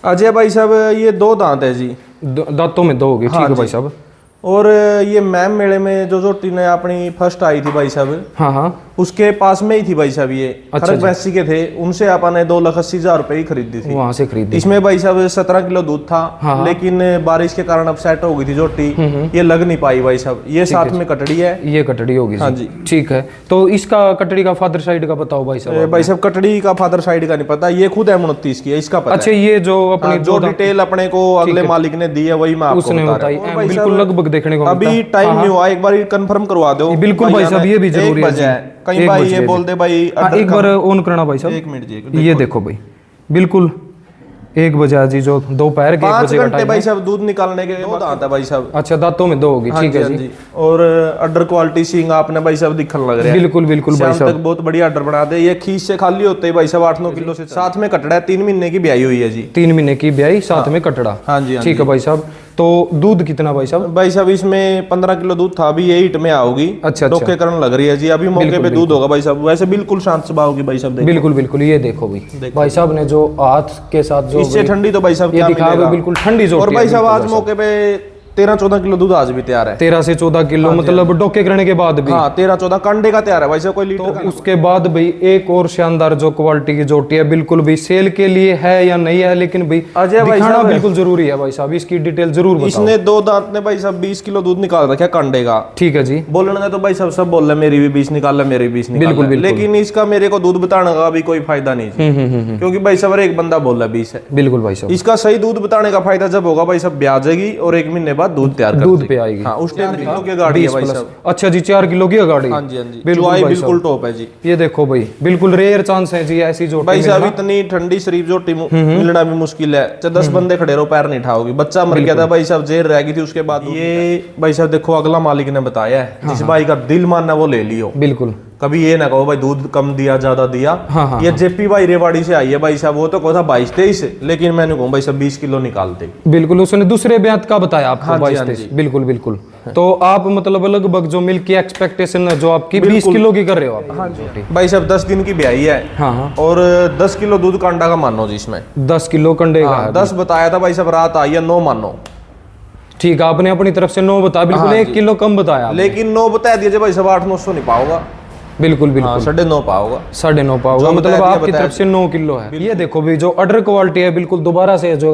अजय भाई साहब ये 2 दांत है जी। दांतों में 2 होगी। ठीक है भाई साहब। और ये मैम मेले में जो झोटी ने अपनी फर्स्ट आई थी भाई साहब, हाँ हाँ, उसके पास में ही थी भाई साहब। ये खरक भैंसी के थे, उनसे आपने 2,80,000 रुपए ही खरीदी थी, वहां से खरीदी। इसमें भाई साहब 17 किलो दूध था। हाँ। लेकिन बारिश के कारण अपसेट हो गई थी झोटी, ये लग नहीं पाई भाई साहब। ये साथ में कटड़ी है, ये कटड़ी होगी। हाँ जी। ठीक है, तो इसका कटड़ी का फादर साइड का बताओ भाई साहब। भाई साहब कटड़ी का फादर साइड का नहीं पता, ये खुद M29 की है, इसका पता। अच्छा, ये जो अपनी जो डिटेल अपने को अगले मालिक ने दी है वही मैं आपको बता रहा हूं। बिल्कुल लगभग देखने को अभी टाइम नहीं हुआ, एक बार कंफर्म करवा दो। बिल्कुल भाई साहब, ये भी जरूरी है। कई भाई ये बोलते भाई एक बार ऑन करना भाई साहब। 1 मिनट जी, ये देखो भाई, बिल्कुल 1 बजे जी, जो दोपहर के 1 बजे का टाइम भाई साहब दूध निकालने के 2 दांत है भाई साहब। अच्छा, दांतों में 2 होगी। ठीक है जी। और अडर क्वालिटी सींग आपने भाई साहब दिखने लग रहा है। बिल्कुल बिल्कुल भाई साहब, बहुत बढ़िया अडर बना दे। ये खींच से खाली होते ही भाई साहब 8-9 किलो से। साथ में कटड़ा है, 3 महीने की ब्याई हुई है जी। 3 महीने की ब्याई, साथ में कटड़ा। हाँ जी। ठीक है भाई साहब। तो दूध कितना भाई साहब? भाई साहब इसमें 15 किलो दूध था, अभी ये हिट में आओगी। अच्छा, डोके करण लग रही है जी, अभी मौके पे दूध होगा भाई साहब। वैसे बिल्कुल शांत स्वभाव की भाई साहब। बिल्कुल बिल्कुल, ये देखो भाई साहब ने जो हाथ के साथ जो इससे ठंडी तो भाई साहब क्या मिलेगा, बिल्कुल ठंडी जो। और भाई साहब आज मौके पे 13-14 किलो दूध आज भी तैयार है। 13 से 14 किलो, मतलब डोके करने के बाद भी। हाँ 13-14 कंडे का तैयार है भाई साहब, कोई लीटर तो उसके बाद भाई एक और शानदार जो क्वालिटी की जोटी है, बिल्कुल भी सेल के लिए है या नहीं है, लेकिन भाई अजय भाई साहब बिल्कुल जरूरी है भाई साहब। इसकी डिटेल जरूर बताओ। इसने 2 दांत ने भाई साहब 20 किलो दूध निकाल रखा कंडे का। ठीक है जी। बोलने तो भाई साहब सब बोल रहे मेरी भी 20 निकाल, मेरी 20 निकाल। बिल्कुल, लेकिन इसका मेरे को दूध बताने का भी कोई फायदा नहीं, क्योंकि भाई साहब एक बंदा बोल रहा 20 है। बिल्कुल भाई साहब, इसका सही दूध बताने का फायदा जब होगा भाई साहब ब्याज आएगी और 1 महीने बाद दूध तैयार पे आएगी। हाँ, उस टाइम किलो की गाड़ी है भाई साहब। अच्छा जी, 4 किलो की गाड़ी। हाँ जी, हाँ जी, बिल्कुल टॉप है जी। ये देखो भाई, बिल्कुल रेयर चांस है जी ऐसी जोटी भाई साहब। इतनी ठंडी शरीफ जोटी मिलना भी मुश्किल है। 10 बंदे खड़े रहो पैर नहीं उठाओगी। बच्चा मर गया था भाई साहब, जेल रह गई थी, उसके बाद ये भाई साहब देखो अगला मालिक ने बताया है, जिस भाई का दिल मानना वो ले लियो। बिल्कुल, कभी ये ना कहो भाई दूध कम दिया ज्यादा दिया। हाँ, ये जेपी भाई रेवाड़ी से आई है भाई साहब, वो तो कहा था 22-23, लेकिन मैंने कहूँ भाई साहब 20 किलो निकालते। बिल्कुल, उसने दूसरे ब्यात का बताया आपको 22-23। बिल्कुल बिल्कुल। तो आप मतलब लगभग जो मिल्क की एक्सपेक्टेशन जो आपकी 20 किलो की कर रहे हो आप। हाँ भाई साहब 10 दिन की ब्याई है। हाँ, और 10 किलो दूध कंडा का मानो जी, इसमें 10 किलो कंडे का। 10 बताया था भाई साहब, रात आई है 9 मानो। ठीक है, आपने अपनी तरफ से 9 बताया, बिल्कुल 1 किलो कम बताया, लेकिन 9 बता दिए भाई साहब, 800-900 नहीं पाओगा। बिल्कुल बिल्कुल, 9.5 पाओगा, 9.5 पाओगा, मतलब आपकी तरफ से 9 किलो है। ये देखो भी जो अडर क्वालिटी है, बिल्कुल दोबारा से जो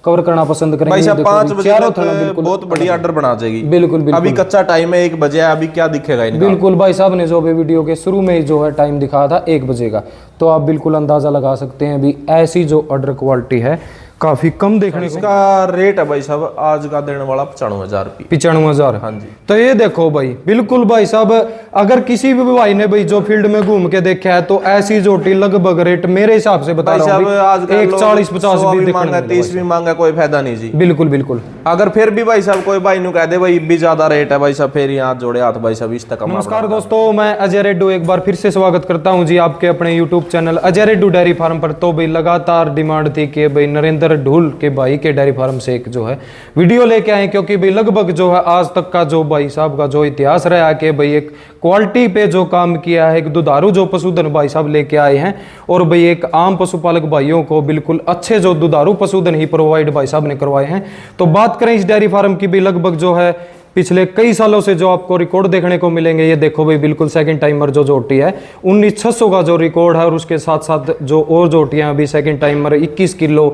कवर करना पसंद करेंगे भाई साहब। 5 बजे तक बहुत बढ़िया ऑर्डर बना जाएगी। बिल्कुल, अभी कच्चा टाइम है, 1 बजे है, अभी क्या दिखेगा इनका। बिल्कुल, भाई साहब ने जो भी वीडियो के शुरू में जो है टाइम दिखाया था 1 बजे का, तो आप बिल्कुल अंदाजा लगा सकते हैं भी ऐसी जो ऑर्डर क्वालिटी है काफी कम देखने को। इसका रेट है भाई साहब आज का देने वाला 95,000 रुपये। 95,000। हाँ जी। तो ये देखो भाई, बिल्कुल भाई साहब, अगर किसी भी भाई ने भाई जो फील्ड में घूम के देखा है तो ऐसी जोटी लगभग रेट मेरे हिसाब से बता रहा हूं आज 40-50 भी मांगा, 30 भी मांगा, कोई फायदा नहीं जी। बिल्कुल बिल्कुल। अगर फिर भी भाई साहब कोई भाई नु कह दे भाई भी ज्यादा रेट है भाई साहब, फिर यहाँ जोड़े हाथ भाई साहब इस तक। नमस्कार दोस्तों, मैं अजय रेड्डू एक बार फिर से स्वागत करता हूँ जी आपके अपने YouTube channel Ajay Reddu dairy farm पर। तो भाई लगातार डिमांड थी कि भाई नरेंद्र ढूल के भाई के डेयरी फार्म से एक जो है वीडियो लेके आए, क्योंकि भाई लगभग जो है आज तक का जो भाई साहब का जो इतिहास रहा है कि भाई एक क्वालिटी पे जो काम किया है, एक दुधारू जो पशुधन भाई साहब लेके आए हैं, और भाई एक आम पशुपालक भाइयों को बिल्कुल अच्छे जो दुधारू पशुधन ही प्रोवाइड भाई साहब ने करवाए हैं। तो बात करें इस डेयरी फार्म की भी, लगभग जो है पिछले कई सालों से जो आपको रिकॉर्ड देखने को मिलेंगे। ये देखो भाई, बिल्कुल सेकंड टाइमर जो जोटी है 19,600 का जो रिकॉर्ड है, और उसके साथ साथ जो और जोटियां अभी सेकंड टाइमर 21 किलो,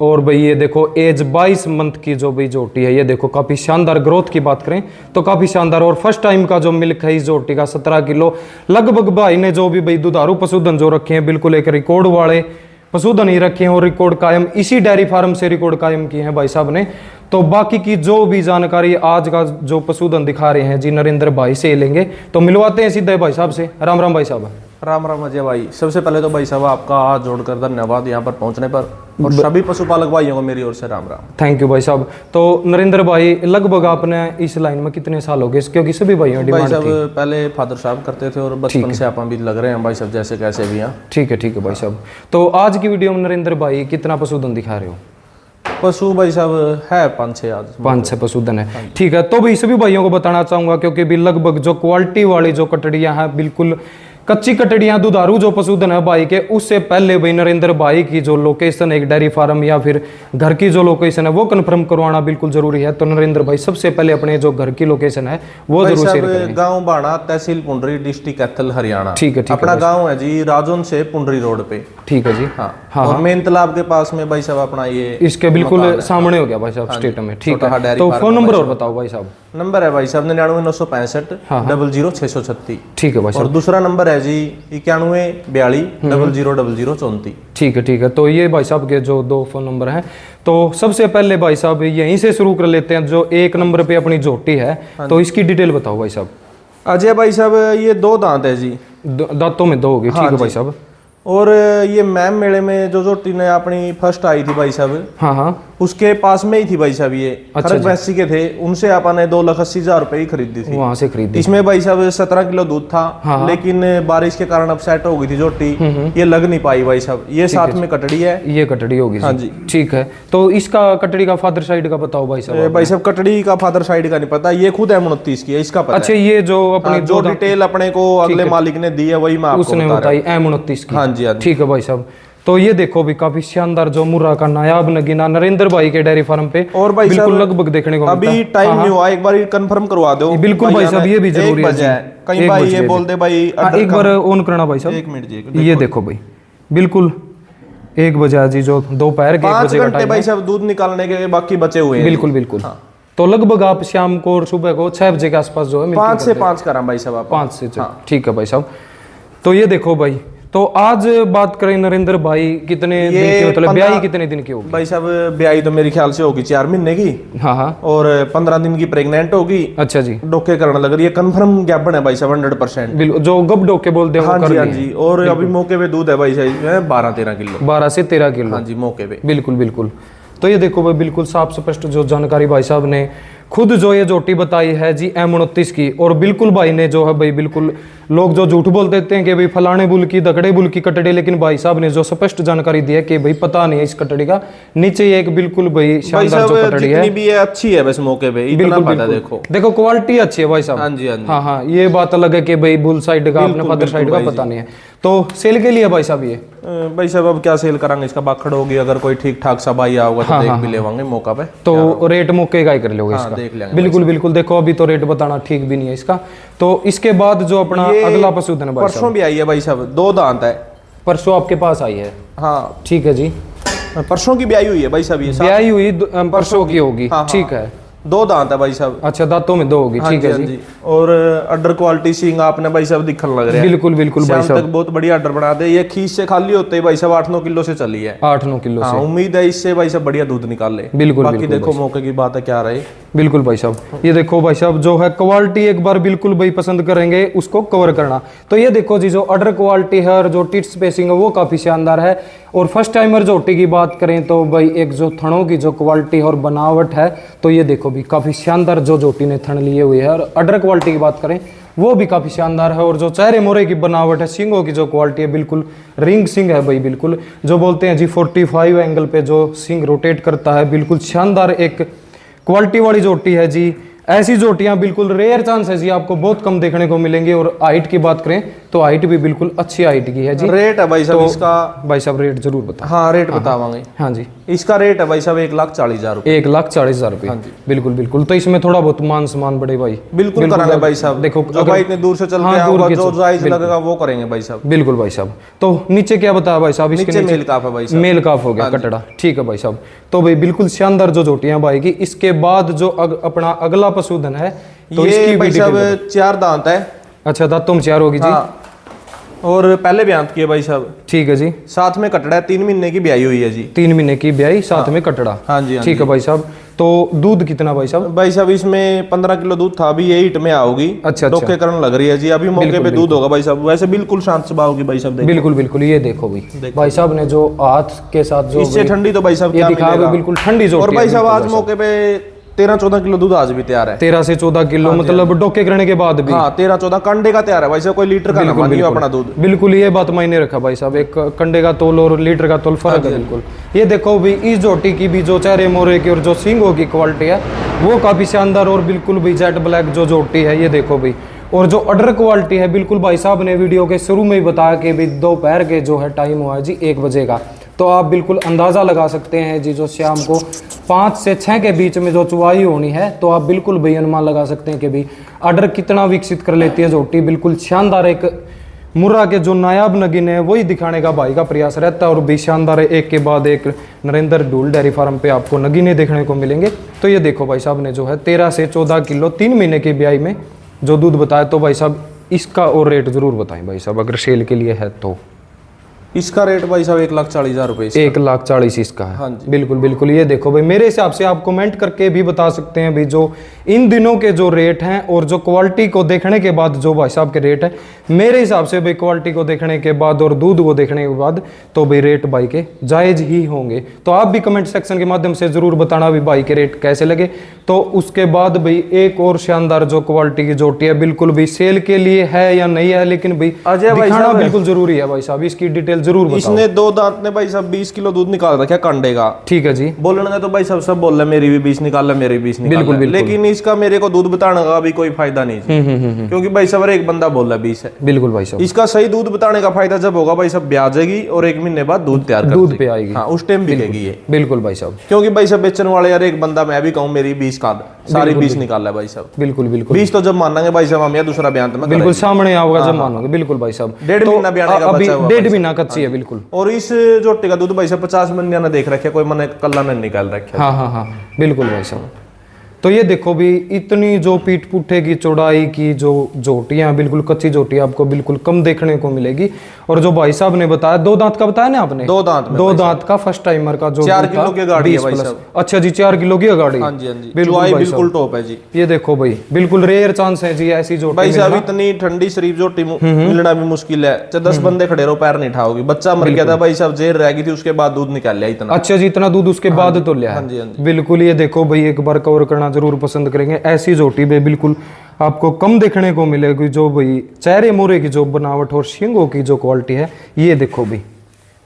और भाई ये देखो एज 22 मंथ की जो भाई जोटी है, ये देखो काफी शानदार ग्रोथ की बात करें तो काफी शानदार। और फर्स्ट टाइम का जो मिल्क है इस जोटी का 17 किलो लगभग। भाई ने जो भी भाई दुधारू पशुधन जो रखे हैं, बिल्कुल एक रिकॉर्ड वाले पशुधन ही रखे हैं, और रिकॉर्ड कायम इसी डेयरी फार्म से रिकॉर्ड कायम किए हैं भाई साहब ने। तो बाकी की जो भी जानकारी आज का जो पशुधन दिखा रहे हैं जी नरेंद्र भाई से लेंगे, तो मिलवाते हैं सीधे भाई साहब से। राम राम भाई साहब। राम राम अजय भाई। सबसे पहले तो भाई साहब आपका हाथ जोड़कर धन्यवाद यहाँ पर पहुँचने पर, और सभी पशुपालक भाइयों को मेरी ओर से राम राम। थैंक यू भाई साहब। तो नरेंद्र भाई लगभग आपने इस लाइन में कितने साल हो गए, क्योंकि सभी भाइयों भाई साहब पहले फादर साहब करते थे और बचपन से आप भी लग रहे हैं भाई साहब जैसे कैसे भी हैं। ठीक है भाई साहब। तो आज की वीडियो में नरेंद्र भाई कितना पशुधन दिखा रहे हो? पशु भाई साहब है 5-6 आज 5-6 पशुधन है। ठीक है, तो भी सभी भाइयों को बताना चाहूंगा, क्योंकि भी लगभग जो क्वालिटी वाली जो कटड़ियां हैं बिल्कुल कच्ची कटड़ियां दुधारू जो पशुधन है भाई के, उससे पहले भाई नरेंद्र भाई की जो लोकेशन है, एक डेयरी फार्म या फिर घर की जो लोकेशन है वो कंफर्म करवाना बिल्कुल जरूरी है। तो नरेंद्र भाई सबसे पहले अपने जो घर की लोकेशन है वो जरूर शेयर करें। गांव बाणा, तहसील पुंडरी, डिस्ट्रिक्ट कैथल, हरियाणा। ठीक है, ठीक है। अपना गांव है जी राजौन से पुंडरी रोड पे। ठीक है जी। हाँ, और मेन तालाब के पास में भाई साहब अपना ये इसके बिल्कुल सामने हो गया भाई साहब स्टेट में। ठीक है, तो फोन नंबर और बताओ भाई साहब। नंबर है भाई साहब 99 965 00 636। ठीक है भाई साहब। और दूसरा नंबर है जी 91 42 00 00 34। ठीक है, ठीक है। तो ये भाई साहब के जो दो फोन नंबर हैं, तो सबसे पहले भाई साहब यहीं से शुरू कर लेते हैं। जो एक नंबर पे अपनी झोटी है तो इसकी डिटेल बताओ भाई साहब। अजय भाई साहब ये 2 दांत है जी, दांतों में 2 होगी। ठीक है भाई साहब। और ये मैम मेले में जो झोटी ने अपनी फर्स्ट आई थी भाई साहब, हाँ हाँ, उसके पास में ही थी भाई साहब। ये खरक भैंसी के थे, उनसे अपन ने 2,80,000 रुपए ही खरीदी थी, वहां से खरीदी। इसमें भाई साहब 17 किलो दूध था। लेकिन बारिश के कारण अपसेट हो गई थी झोटी, ये लग नहीं पाई भाई साहब। ये साथ में कटड़ी है, ये कटड़ी होगी। हाँ जी, ठीक है। तो इसका कटड़ी का फादर साइड का बताओ भाई साहब। भाई साहब कटड़ी का फादर साइड का नहीं पता, ये खुद M29 की है, इसका पता। अच्छा, ये जो अपनी जो डिटेल अपने को अगले मालिक ने दी है वही मैं आपको उसने बताई M29 की। हाँ जी, ठीक है भाई साहब। तो ये देखो भी काफी शानदार जो मुर्रा का नायाब नगीना नरेंद्र भाई के डेयरी फार्म पे और भाई बिल्कुल लगभग देखने को अभी टाइम नहीं हुआ, एक बार कंफर्म करवा दो। बिल्कुल भाई साहब, ये भी जरूरी है। कहीं भाई ये बोल दे भाई एक बार ऑन करना भाई साहब। 1 मिनट जी, ये देखो भाई बिल्कुल 1 बजे जी, जो दोपहर के 1 बजे का टाइम भाई साहब दूध निकालने के बाकी बचे हुए हैं। बिल्कुल बिल्कुल। तो लगभग आप शाम को और सुबह को 6 बजे के आसपास जो है 5 से 5 करा भाई साहब, 5 से। ठीक है भाई साहब। तो ये देखो भाई, तो आज बात करें नरेंद्र भाई कितने दिन की, मतलब ब्याई कितने दिन की होगी भाई साहब? ब्याई तो मेरे ख्याल से होगी 4 महीने की। हाँ हाँ। और 15 दिन की प्रेग्नेंट होगी। अच्छा जी। डोके करने लग रही है, कंफर्म गैपन है भाई साहब 100%। बिल्कुल, जो गब डोके बोलते हैं। हाँ जी, हाँ जी। और अभी मौके पे दूध है भाई साहब 12-13 किलो, 12 से 13 किलो। हाँ जी, मौके पे। बिल्कुल बिल्कुल। तो ये देखो भाई बिल्कुल साफ स्पष्ट जो जानकारी भाई साहब ने खुद जो ये झोटी बताई है जी M29 की। और बिल्कुल भाई ने जो है भाई, बिल्कुल लोग जो झूठ बोल देते हैं कि भाई फलाने बुल की दकड़े बुल की कटड़ी, लेकिन भाई साहब ने जो स्पष्ट जानकारी दी है कि भाई पता नहीं है इस कटड़ी का। नीचे एक बिल्कुल भाई शानदार जो कटड़ी है, भी है अच्छी है बस मौके पे इतना पता। देखो क्वालिटी अच्छी है भाई साहब। हाँ जी, हाँ जी। हाँ हाँ, ये बात अलग है कि भाई बुल साइड का अपने फादर साइड का पता नहीं है। तो सेल के लिए भाई साहब ये भाई साहब अब क्या सेल करांगे, इसका बाखड़ होगी। अगर कोई ठीक ठाक सा भाई आओगे तो देख भी लेवांगे मौका पे। तो रेट मौके का ही कर लोगे इसका? देख लेंगे। बिल्कुल बिल्कुल। देखो अभी तो रेट बताना ठीक भी नहीं है इसका। तो इसके बाद जो अपना अगला पशुधन भाई परसों भी आई है भाई साहब, 2 दांत है। परसों आपके पास आई है? हाँ ठीक है जी। परसों की ब्याई हुई है भाई साहब, ये ब्याई हुई परसों की होगी। ठीक है। 2 दांत है भाई साहब। अच्छा, दांतों में 2 होगी। ठीक है जी। और अडर क्वालिटी सींग आपने भाई साहब दिखने लग रहा है। बिल्कुल बिल्कुल भाई साहब, बहुत बढ़िया अडर बना दे। ये खींच से खाली होते ही भाई साहब 8-9 किलो से चली है। 8-9 किलो से। उम्मीद है इससे भाई साहब बढ़िया दूध निकाल ले। बिल्कुल। बाकी देखो मौके की बात है क्या रहे। बिल्कुल भाई साहब। ये देखो भाई साहब जो है क्वालिटी एक बार बिल्कुल भाई पसंद करेंगे उसको कवर करना। तो ये देखो जी, जो अडर क्वालिटी है और जो टिट स्पेसिंग है वो काफी शानदार है। और फर्स्ट टाइमर झोटी की बात करें तो भाई एक जो थनों की जो क्वालिटी और बनावट है, तो ये देखो भी काफी शानदार जो झोटी ने थन लिए हुए है। और अडर क्वालिटी की बात करें वो भी काफी शानदार है। और जो चेहरे मोरे की बनावट है, सिंगों की जो क्वालिटी है, बिल्कुल रिंग सिंग है भाई। बिल्कुल जो बोलते हैं जी 45 एंगल पे जो सिंग रोटेट करता है, बिल्कुल शानदार एक क्वालिटी वाली झोटी है जी। ऐसी झोटियां बिल्कुल रेयर चांस है जी, आपको बहुत कम देखने को मिलेंगे। और हाइट की बात करें तो हाइट भी बिल्कुल अच्छी हाइट की है जी। रेट है भाई साहब तो इसका? भाई साहब रेट जरूर बताओ। हाँ रेट बतावांगे। हाँ जी, इसका रेट है भाई साहब 1,40,000 रुपए। 1,40,000 रुपए। हाँ जी। बिल्कुल बिल्कुल। तो इसमें थोड़ा बहुत मान सम्मान बड़े भाई बिल्कुल करांगे भाई साहब। देखो जो भाई इतने दूर से चल के आएगा, जो जायज लगेगा वो करेंगे भाई साहब। बिल्कुल भाई साहब। तो नीचे क्या बताया भाई साहब? इसके नीचे मेल काफ है भाई साहब। मेल काफ हो गया कटड़ा। ठीक है भाई साहब। तो भाई बिल्कुल शानदार जो झोटियां भाई की। इसके बाद जो अपना अगला पशुधन है तो ये भाई साहब 4 दांत है। अच्छा, दांतों में 4 होगी जी। और पहले ब्यांत की है भाई साहब। ठीक है जी। साथ में कटड़ा है, 3 महीने की ब्याई हुई है जी। 3 महीने की ब्याई, साथ में कटड़ा। हाँ जी। ठीक है भाई साहब। तो दूध कितना भाई साहब? भाई साहब इसमें 15 किलो दूध था, अभी ये 8 में आओगी। अच्छा, डोके करने लग रही है जी। अभी मौके पे दूध होगा भाई साहब। वैसे बिल्कुल शांत स्वभाव होगी भाई साहब। बिल्कुल बिल्कुल। ये देखो भाई साहब ने जो हाथ के साथ जो इससे ठंडी तो भाई साहब ये दिखा, बिल्कुल ठंडी झोटी। और भाई साहब आज मौके पे 13-14 किलो दूध आज भी तैयार है। 13 से 14 किलो, मतलब डोके करने के बाद भी। हाँ 13-14 कंडे का तैयार है भाई साहब। कोई लीटर का ना मानियो अपना दूध। बिल्कुल, ये बात मायने रखा भाई साहब। एक कंडे का तोल और लीटर का तोल फर्क है बिल्कुल। ये देखो भी इस झोटी की भी जो चेहरे मोरे की और जो सींगों की क्वालिटी है वो काफी शानदार और बिल्कुल भी जेट ब्लैक जो झोटी है। ये देखो भाई और जो अडर क्वालिटी है बिल्कुल भाई साहब ने वीडियो के शुरू में ही बताया कि भाई दोपहर के जो है टाइम हुआ है जी 1 बजे का। तो आप बिल्कुल अंदाज़ा लगा सकते हैं जी जो शाम को 5 से 6 के बीच में जो चुवाई होनी है, तो आप बिल्कुल भाई अनुमान लगा सकते हैं कि भाई अडर कितना विकसित कर लेती है झोटी। बिल्कुल शानदार एक मुर्रा के जो नायाब नगीने हैं वही दिखाने का भाई का प्रयास रहता है। और भी शानदार है, एक के बाद एक नरेंद्र ढूल डेयरी फार्म पे आपको नगीने देखने को मिलेंगे। तो ये देखो भाई साहब ने जो है 13 से 14 किलो 3 महीने की ब्याई में जो दूध बताया। तो भाई साहब इसका और रेट जरूर बताएं भाई साहब, अगर सेल के लिए है तो। इसका रेट भाई साहब 1,40,000 रुपए। 1,40,000 इसका है। हाँ जी। बिल्कुल बिल्कुल। ये देखो भाई मेरे हिसाब से आप कमेंट करके भी बता सकते हैं भाई जो इन दिनों के जो रेट हैं और जो क्वालिटी को देखने के बाद जो भाई साहब के रेट है, मेरे हिसाब से भाई क्वालिटी को देखने के बाद और दूध को देखने के बाद तो भाई रेट भाई के जायज़ ही होंगे। तो आप भी कमेंट सेक्शन के माध्यम से ज़रूर बताना भी भाई के रेट कैसे लगे। तो उसके बाद भाई एक और शानदार जो क्वालिटी की जोटी है बिल्कुल भी सेल के लिए है या नहीं है, लेकिन भाई दिखाना बिल्कुल जरूरी है भाई साहब, इसकी डिटेल जरूर बताओ। इसने 2 दांत ने भाई साहब 20 किलो दूध निकाल रखा कंडे का। ठीक है जी। बोलने तो भाई सब बोल रहे मेरी भी 20 निकाल रहा, मेरी 20 निकाल रहा, लेकिन इसका मेरे को दूध बताने का भी कोई फायदा नहीं है, क्योंकि भाई साहब एक बंदा बोल रहा 20 है। बिल्कुल भाई साहब। इसका सही दूध बताने का फायदा जब होगा भाई साहब ब्याह जाएगी और 1 महीने बाद दूध तैयार दूध पे आएगी। हाँ, उस टाइम बिकेगी ये। बिल्कुल भाई साहब। क्योंकि भाई साहब बेचने वाले यार एक बंदा मैं भी कहूँ मेरी 20 का सारी 20 निकाल रहा है भाई साहब। बिल्कुल बिल्कुल। 20 तो जब मानेंगे भाई साहब हम या दूसरा बयान तो मैं बिल्कुल सामने आओगे जब मानोगे। बिल्कुल भाई साहब। 1.5 महीना ब्याने का बचा हुआ, 1.5 महीना कच्ची है। बिल्कुल। और इस जोटी का दूध भाई साहब 50 बंदियां ने देख रखे, कोई मैंने कल्ला ने निकाल रखे। हाँ हाँ हाँ बिल्कुल भाई साहब। तो ये देखो भी इतनी जो पीठ पुट्ठे की चौड़ाई की जो जोटियां बिल्कुल कच्ची जोटी आपको बिल्कुल कम देखने को मिलेगी। और जो भाई साहब ने बताया 2 दांत का बताया ना आपने? 2 दांत में 2 दांत का फर्स्ट टाइमर का जो 4 किलो की गाड़ी है भाई साहब। अच्छा जी 4 किलो की गाड़ी। हाँ जी हाँ जी। बिल्कुल टॉप है जी। ये देखो भाई बिल्कुल रेयर चांस है जी ऐसी जोटी भाई साहब। इतनी ठंडी शरीफ जोटी मिलना भी मुश्किल है। 10 बंदे खड़े रहो पैर नहीं उठाओगी। बच्चा मर गया था भाई साहब, जेर रह गई थी, उसके बाद दूध निकाल लिया इतना। अच्छा जी इतना दूध उसके बाद तो लिया है। बिल्कुल। ये देखो भाई एक बार कवर करना जरूर पसंद करेंगे। ऐसी जोटी पे बिल्कुल आपको कम देखने को मिलेगी। जो भाई चेहरे मोरे की जो बनावट और सींगों की जो क्वालिटी है, ये देखो भाई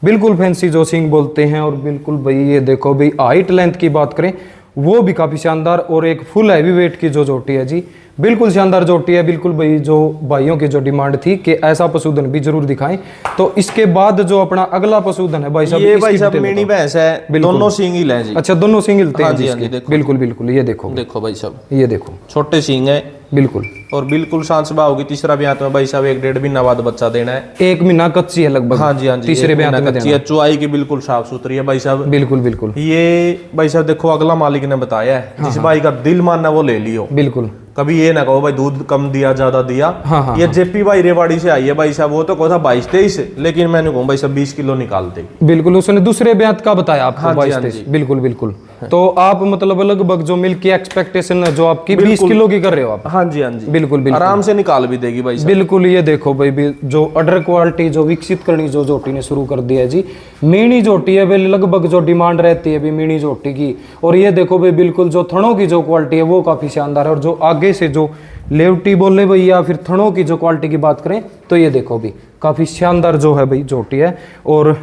बिल्कुल फैंसी जो सींग बोलते हैं। और बिल्कुल भाई ये देखो भाई हाइट लेंथ की बात करें वो भी काफ़ी शानदार और एक फुल हैवी वेट की जो जोटी है जी बिल्कुल शानदार जोटी है। बिल्कुल भाई जो भाइयों की जो डिमांड थी कि ऐसा पशुधन भी जरूर दिखाएं, तो इसके बाद जो अपना अगला पशुधन है भाई साहब, ये भाई साहब मिनी भैंस है, दोनों सींग ही हैं जी। अच्छा दोनों सींग हिलते हैं जी। बिल्कुल बिल्कुल। ये देखो भाई साहब, ये देखो छोटे सींग है बिल्कुल। और बिल्कुल शांत स्वभाव होगी। तीसरा ब्याह में भाई साहब 1-1.5 महीना बाद बच्चा देना है। 1 महीना कच्ची है लगभग। हाँ जी हाँ जी। तीसरे ब्याह में कच्ची है, चुआई की बिल्कुल साफ सुथरी है भाई साहब। बिल्कुल बिल्कुल। ये भाई साहब देखो अगला मालिक ने बताया है, जिस भाई का दिल मानना वो ले लियो। बिल्कुल। कभी ये ना कहो भाई दूध कम दिया ज्यादा दिया। हाँ, ये जेपी भाई रेवाड़ी से आई है भाई साहब, वो तो कहा था 22-23, लेकिन मैंने कहूँ भाई साहब 20 किलो निकाल दे। बिल्कुल। उसने दूसरे ब्यात का बताया आपको 22-23। बिल्कुल बिल्कुल। तो आप मतलब लगभग जो मिल्क की एक्सपेक्टेशन है जो आपकी 20 किलो की कर रहे हो आप? हाँ जी हाँ जी। बिल्कुल बिल्कुल। आराम से निकाल भी देगी भाई साहब। बिल्कुल। ये देखो भाई जो अडर क्वालिटी जो विकसित करनी जो जोटी ने शुरू कर दिया है जी, मीनी जोटी है भाई, लगभग जो डिमांड रहती है भी मीनी जोटी की। और ये देखो भाई बिल्कुल जो थनों की जो क्वालिटी है वो काफी शानदार है। और जो आगे से जो लेवटी बोले भाई या फिर थनों की जो क्वालिटी की बात करें तो ये देखो भी काफी शानदार जो है भाई जोटी है। और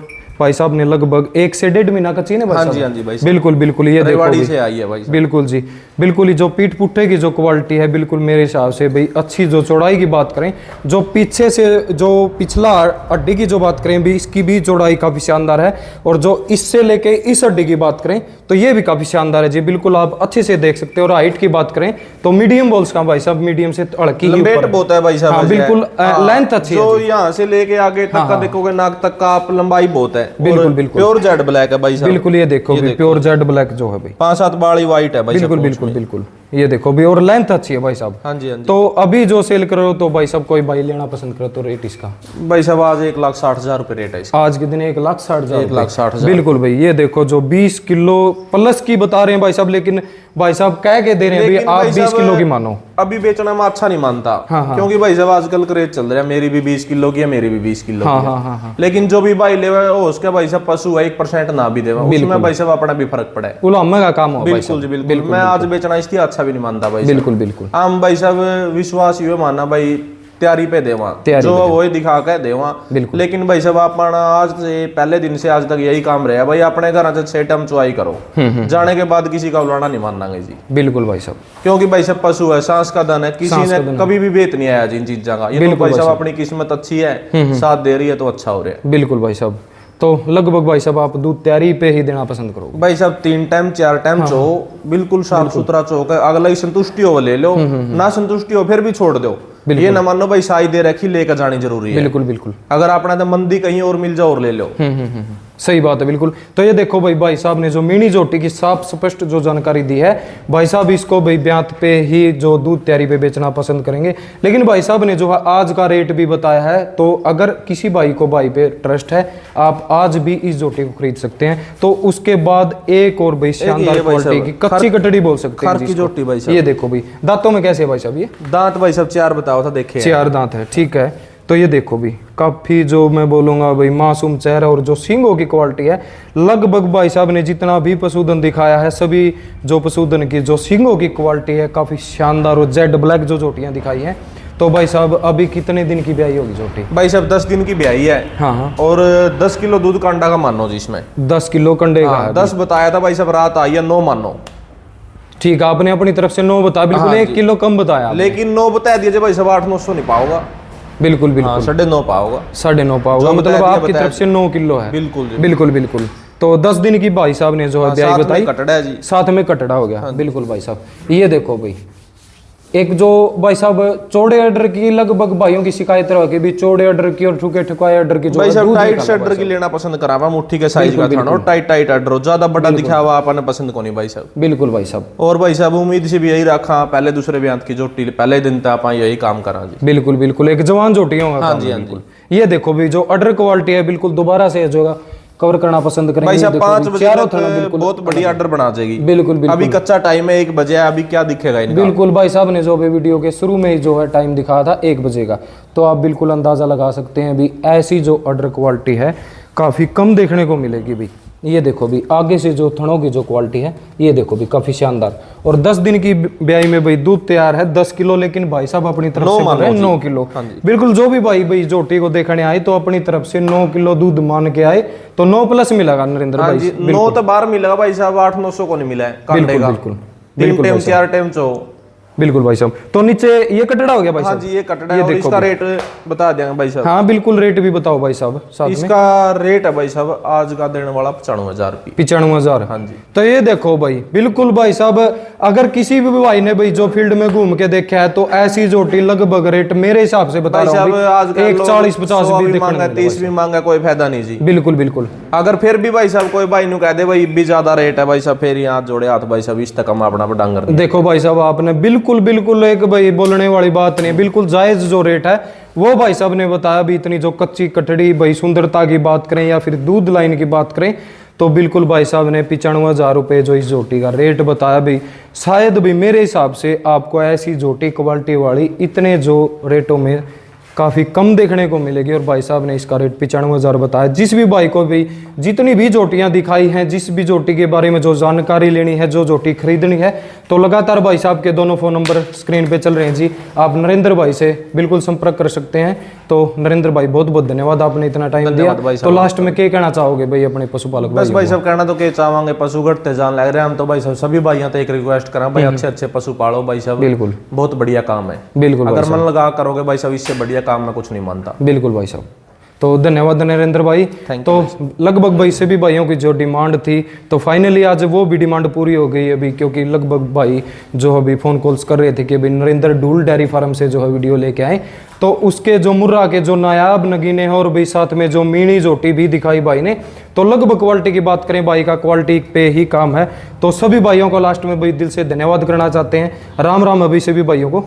भाई साहब ने लगभग 1 से 1.5 महीना कच्ची है भाई साहब। हाँ जी भाई। बिल्कुल बिल्कुल। ये देखो रेवाड़ी से आई है भाई साहब। बिल्कुल जी बिल्कुल। जो पीठ पुट्ठे की जो क्वालिटी है बिल्कुल मेरे हिसाब से भाई अच्छी। जो चौड़ाई की बात करें, जो पीछे से जो पिछला हड्डी की जो बात करें भी, इसकी भी चौड़ाई काफी शानदार है। और जो इससे लेके इस हड्डी की बात करें तो ये भी काफी शानदार है जी। बिल्कुल आप अच्छे से देख सकते हो। और हाइट की बात करें तो मीडियम बोल्स का भाई साहब, मीडियम से हल्की लंबेट बहुत है भाई साहब। बिल्कुल लेंथ अच्छी है। जो यहाँ से लेके आगे तक का देखोगे नाक तक का आप लंबाई बहुत है। बिल्कुल बिल्कुल। प्योर जेड ब्लैक है भाई साहब। बिल्कुल। ये देखो भी प्योर जेड ब्लैक जो है भाई 5-7 बाड़ी व्हाइट है भाई साहब। बिल्कुल बिल्कुल बिल्कुल। ये देखो भी और लेंथ अच्छी है भाई साहब। हाँ जी हाँ जी। तो अभी जो सेल करो तो भाई साहब कोई भाई लेना पसंद करो तो रेट इसका भाई साहब आज 1,60,000 रुपए रेट है इसका। आज के दिन 1,60,000। 1,60,000 बिल्कुल भाई। ये देखो जो 20 किलो प्लस की बता रहे हैं भाई साहब, लेकिन भाई साहब कह के दे रहे हैं भाई आप 20 किलो की मानो। अभी बेचना मैं अच्छा नहीं मानता। हाँ। क्योंकि भाई साहब आजकल क्रेज चल रहा है, मेरी भी 20 किलो की है, मेरी भी 20 किलो की है। हाँ। लेकिन जो भी भाई ले उसका भाई साहब पशु है 1% ना भी देवा, उसमें भाई साहब अपना भी फर्क पड़ा है। उलामे का काम हो बिल्कुल जी बिल्कुल। मैं आज बेचना इसलिए अच्छा भी नहीं मानता भाई। बिल्कुल बिल्कुल। हम भाई साहब विश्वास ये मानना भाई तैयारी पे देवा, जो वही दिखा के देवा। लेकिन भाई साहब अपना आज से पहले दिन से आज तक यही काम रहा भाई, अपने घर से 6 टाइम चुवाई करो, जाने के बाद किसी का बुलाना नहीं मानना जी। बिल्कुल भाई साहब, क्योंकि भाई साहब पशु है, सांस का धन है, किसी ने कभी भी बेत नहीं आया जिन चीजों का। ये तो भाई साहब अपनी किस्मत अच्छी है, साथ दे रही है तो अच्छा हो रहा है। बिल्कुल भाई साहब, तो लगभग भाई साहब आप दूध तैयारी पे ही देना पसंद करोगे? भाई साहब 3 टाइम 4 टाइम चो, बिल्कुल साफ सुथरा चौक है। अगला ही संतुष्टि हो ले लो, ना संतुष्टि हो फिर भी छोड़ दो। ये ना मानो भाई साई दे रखी लेकर जानी जरूरी है। बिल्कुल बिल्कुल, अगर आपने तो मंदी कहीं और मिल जाओ और ले लो। सही बात है बिल्कुल। तो ये देखो भाई साहब ने जो मिनी जोटी की साफ स्पष्ट जो जानकारी दी है, भाई साहब इसको भाई ब्यांत पे ही जो दूध तैयारी पे बेचना पसंद करेंगे। लेकिन भाई साहब ने जो है आज का रेट भी बताया है, तो अगर किसी भाई को भाई पे ट्रस्ट है, आप आज भी इस जोटी को खरीद सकते हैं। तो उसके बाद एक और भाई शानदार क्वालिटी की कच्ची कटड़ी बोल सकते हैं की जोटी भाई साहब। ये देखो भाई दांतों में कैसे है भाई साहब? ये दांत भाई साहब 4 बताओ था, देखे 4 दांत है, ठीक है। तो ये देखो भी काफी जो मैं बोलूंगा भाई मासूम चेहरा और जो सींगों की क्वालिटी है, लगभग भाई साहब ने जितना भी पशुधन दिखाया है, सभी जो पशुधन की जो सींगों की क्वालिटी है काफी शानदार, और जेड ब्लैक जो जोटियां दिखाई हैं। तो भाई साहब अभी कितने दिन की ब्याई होगी जोटी? भाई साहब 10 दिन की ब्याई है। हाँ, और 10 किलो दूध कांडा का मानो जी इसमें। 10 किलो कंडे का है। 10 बताया था भाई साहब, रात आई है 9 मानो। ठीक है, आपने अपनी तरफ से 9 बताया, बिल्कुल 1 किलो कम बताया। लेकिन 9 बता दिए भाई साहब, 800-900 नहीं पाओगा। बिल्कुल बिल्कुल, 9.5 पाओगा। 9.5 पाओगा, मतलब आपकी तरफ से 9 किलो है। बिल्कुल बिल्कुल बिल्कुल। तो 10 दिन की भाई साहब ने जो है ब्याई बताई, कटड़ा है जी, साथ में कटड़ा हो गया। बिल्कुल भाई साहब, ये देखो भाई एक जो भाई साहब चौड़े ऑर्डर की लगभग भाइयों की शिकायत रहा कि भी चौड़े ऑर्डर की और ठुके ठुकाए ऑर्डर की जो भाई साहब टाइट से ऑर्डर की लेना पसंद करा, मुट्ठी के साइज का थाना, टाइट ऑर्डर हो, ज्यादा बड़ा दिखा हुआ आपने पसंद को नहीं भाई साहब। बिल्कुल भाई साहब। और भाई साहब उम्मीद से भी यही रखा, पहले दूसरे ब्यांत की जोटी पहले दिन तक आप यही काम करा जी। बिल्कुल बिल्कुल, एक जवान जोटी होगा। हाँ जी हाँ जी। ये देखो भी जो ऑर्डर क्वालिटी है, बिल्कुल दोबारा से जो कवर करना पसंद करेंगे भाई साहब 5 बजे तक बहुत बढ़िया ऑर्डर बना जाएगी। बिल्कुल बिल्कुल, अभी कच्चा टाइम है 1 बजे, अभी क्या दिखेगा इनका। बिल्कुल भाई साहब ने जो भी वीडियो के शुरू में ही जो है टाइम दिखाया था 1 बजे का, तो आप बिल्कुल अंदाजा लगा सकते हैं भी ऐसी जो ऑर्डर क्वालिटी है काफी कम देखने को मिलेगी भी। ये देखो भी आगे से जो थनों की जो क्वालिटी है, ये देखो भी काफी शानदार। और 10 दिन की ब्याई में भाई दूध तैयार है 10 किलो, लेकिन भाई साहब अपनी तरफ से बोल रहे हैं 9 किलो। बिल्कुल, जो भी भाई जोटी को देखने आए तो अपनी तरफ से 9 किलो दूध मान के आए, तो 9 प्लस मिलेगा नरेंद्र भाई। 9 तो बाहर मिलेगा भाई साहब, 800-900 को नहीं मिला है। बिल्कुल बिल्कुल, 3 टाइम 4 टाइम चो। बिल्कुल भाई साहब। तो नीचे ये कटड़ा हो गया भाई साहब? हाँ जी, ये कटड़ा है। और इसका रेट बता देंगे भाई साहब। हाँ बिल्कुल, रेट भी बताओ भाई साहब साथ में। इसका रेट है भाई साहब आज का देने वाला 95,000 रुपये। 95,000। हाँ जी। तो ये देखो भाई बिल्कुल भाई साहब, अगर किसी भी भाई ने भाई जो फील्ड में घूम के देखा है, तो ऐसी जोटी लगभग रेट मेरे हिसाब से बता रहा हूं 40-50 भी मांगा, 30 भी मांगा, कोई फायदा नहीं जी। बिल्कुल बिल्कुल। अगर फिर भी भाई साहब कोई भाई नु कह दे भाई भी ज्यादा रेट है भाई साहब, फिर यहाँ जोड़े हाथ भाई साहब, इस तक हम अपना डांगर। देखो भाई साहब, आपने बिल्कुल बिल्कुल एक भाई बोलने वाली बात नहीं, बिल्कुल जायज जो रेट है वो भाई साहब ने बताया भी। इतनी जो कच्ची कटड़ी भाई सुंदरता की बात करें या फिर दूध लाइन की बात करें, तो बिल्कुल भाई साहब ने 95,000 रुपये जो इस जोटी का रेट बताया भी। शायद भी मेरे हिसाब से आपको ऐसी जोटी क्वालिटी वाली इतने जो रेटों में काफ़ी कम देखने को मिलेगी। और भाई साहब ने इसका रेट 95,000 बताया। जिस भी भाई को भी जितनी भी जोटियां दिखाई हैं, जिस भी जोटी के बारे में जो जानकारी लेनी है, जो जोटी खरीदनी है, तो लगातार भाई साहब के दोनों फ़ोन नंबर स्क्रीन पे चल रहे हैं जी। आप नरेंद्र भाई से बिल्कुल संपर्क कर सकते हैं। तो नरेंद्र भाई बहुत बहुत धन्यवाद, आपने इतना टाइम दिया। तो लास्ट में क्या कहना चाहोगे भाई अपने पशुपालक? बस भाई साहब कहना तो क्या चाहेंगे, पशु घटते जान लग रहे हैं हम तो भाई साहब सभी भाइयों तो एक रिक्वेस्ट करें भाई, अच्छे पशु पालो भाई साहब। बिल्कुल, बहुत बढ़िया काम है। बिल्कुल, अगर मन लगा करोगे भाई साहब, इससे बढ़िया काम मैं कुछ नहीं मानता। बिल्कुल भाई साहब। तो धन्यवाद नरेंद्र भाई। तो लगभग भाई सभी भाइयों की जो डिमांड थी, तो फाइनली आज वो भी डिमांड पूरी हो गई अभी, क्योंकि लगभग भाई जो अभी फ़ोन कॉल्स कर रहे थे कि अभी नरेंद्र डूल डेयरी फार्म से जो है वीडियो लेके आए, तो उसके जो मुर्रा के जो नायाब नगीने हैं और भाई साथ में जो मीनी जोटी भी दिखाई भाई ने। तो लगभग क्वालिटी की बात करें, भाई का क्वालिटी पे ही काम है। तो सभी भाइयों को लास्ट में भाई दिल से धन्यवाद करना चाहते हैं। राम राम अभी सभी भाइयों को।